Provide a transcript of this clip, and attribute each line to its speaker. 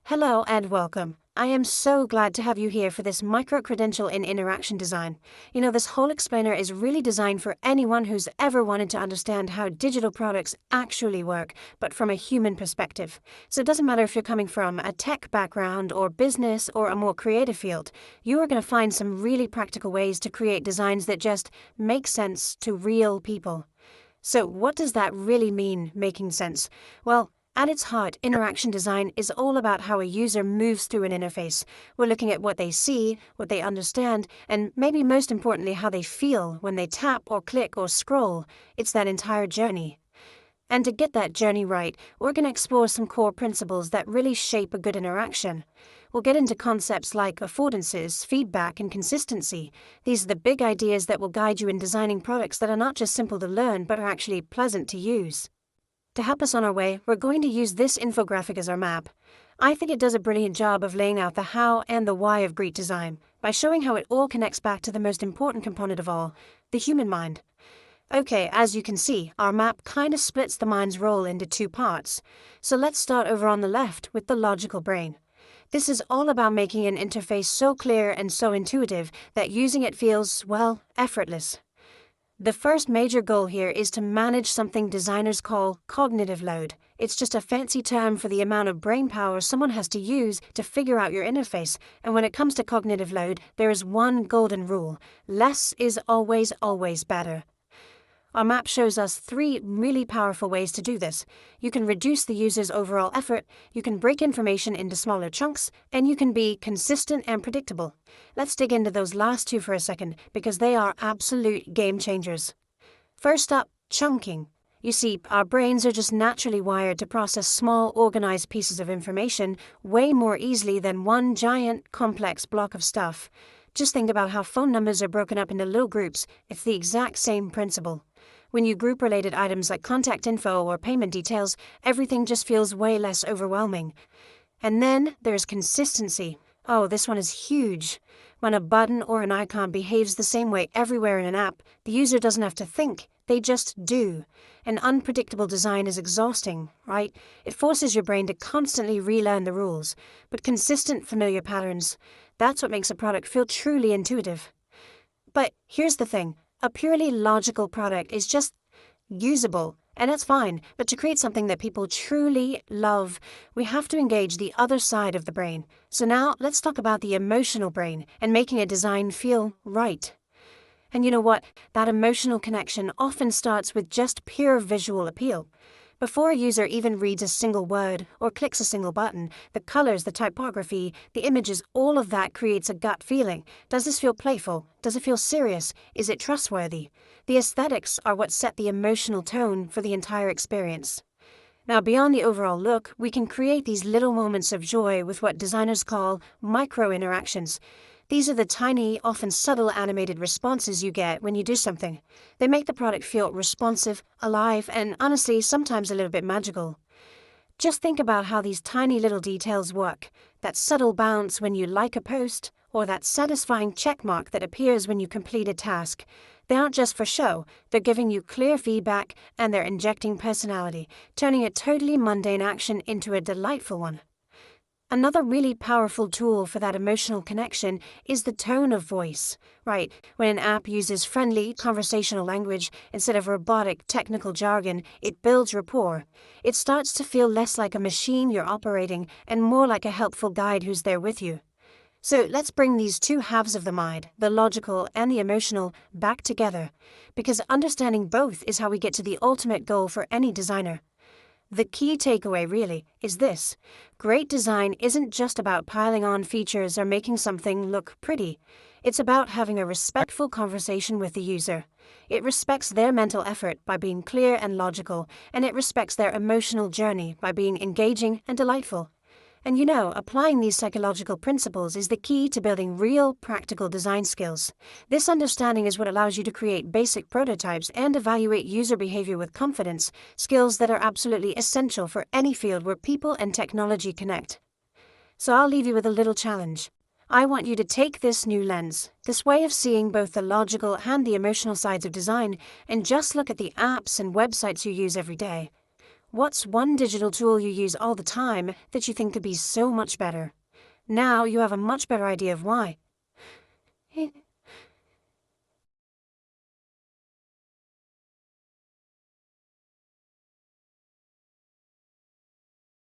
Speaker 1: Hello and welcome. I am so glad to have you here for this micro-credential in interaction design. This whole explainer is really designed for anyone who's ever wanted to understand how digital products actually work, but from a human perspective. So it doesn't matter if you're coming from a tech background or business or a more creative field, you are going to find some really practical ways to create designs that just make sense to real people. So what does that really mean, making sense? Well, at its heart, interaction design is all about how a user moves through an interface. We're looking at what they see, what they understand, and maybe most importantly, how they feel when they tap or click or scroll. It's that entire journey. And to get that journey right, we're going to explore some core principles that really shape a good interaction. We'll get into concepts like affordances, feedback, and consistency. These are the big ideas that will guide you in designing products that are not just simple to learn, but are actually pleasant to use. To help us on our way, we're going to use this infographic as our map. I think it does a brilliant job of laying out the how and the why of great design, by showing how it all connects back to the most important component of all, the human mind. Okay, as you can see, our map kind of splits the mind's role into two parts. So let's start over on the left with the logical brain. This is all about making an interface so clear and so intuitive that using it feels, well, effortless. The first major goal here is to manage something designers call cognitive load. It's just a fancy term for the amount of brain power someone has to use to figure out your interface. And when it comes to cognitive load, there is one golden rule: less is always, always better. Our map shows us three really powerful ways to do this. You can reduce the user's overall effort, you can break information into smaller chunks, and you can be consistent and predictable. Let's dig into those last two for a second, because they are absolute game changers. First up, chunking. You see, our brains are just naturally wired to process small, organized pieces of information way more easily than one giant, complex block of stuff. Just think about how phone numbers are broken up into little groups. It's the exact same principle. When you group related items like contact info or payment details, everything just feels way less overwhelming. And then there's consistency. Oh, this one is huge. When a button or an icon behaves the same way everywhere in an app, the user doesn't have to think, they just do. An unpredictable design is exhausting, right? It forces your brain to constantly relearn the rules. But consistent, familiar patterns, that's what makes a product feel truly intuitive. But here's the thing. A purely logical product is just usable, and that's fine, but to create something that people truly love, we have to engage the other side of the brain. So now let's talk about the emotional brain and making a design feel right. And you know what? That emotional connection often starts with just pure visual appeal. Before a user even reads a single word or clicks a single button, the colors, the typography, the images, all of that creates a gut feeling. Does this feel playful? Does it feel serious? Is it trustworthy? The aesthetics are what set the emotional tone for the entire experience. Now, beyond the overall look, we can create these little moments of joy with what designers call micro-interactions. These are the tiny, often subtle animated responses you get when you do something. They make the product feel responsive, alive, and honestly, sometimes a little bit magical. Just think about how these tiny little details work. That subtle bounce when you like a post, or that satisfying checkmark that appears when you complete a task. They aren't just for show, they're giving you clear feedback, and they're injecting personality, turning a totally mundane action into a delightful one. Another really powerful tool for that emotional connection is the tone of voice. Right, when an app uses friendly, conversational language instead of robotic, technical jargon, it builds rapport. It starts to feel less like a machine you're operating and more like a helpful guide who's there with you. So let's bring these two halves of the mind, the logical and the emotional, back together, because understanding both is how we get to the ultimate goal for any designer. The key takeaway, really, is this. Great design isn't just about piling on features or making something look pretty. It's about having a respectful conversation with the user. It respects their mental effort by being clear and logical, and it respects their emotional journey by being engaging and delightful. And applying these psychological principles is the key to building real, practical design skills. This understanding is what allows you to create basic prototypes and evaluate user behavior with confidence, skills that are absolutely essential for any field where people and technology connect. So I'll leave you with a little challenge. I want you to take this new lens, this way of seeing both the logical and the emotional sides of design, and just look at the apps and websites you use every day. What's one digital tool you use all the time that you think could be so much better? Now you have a much better idea of why.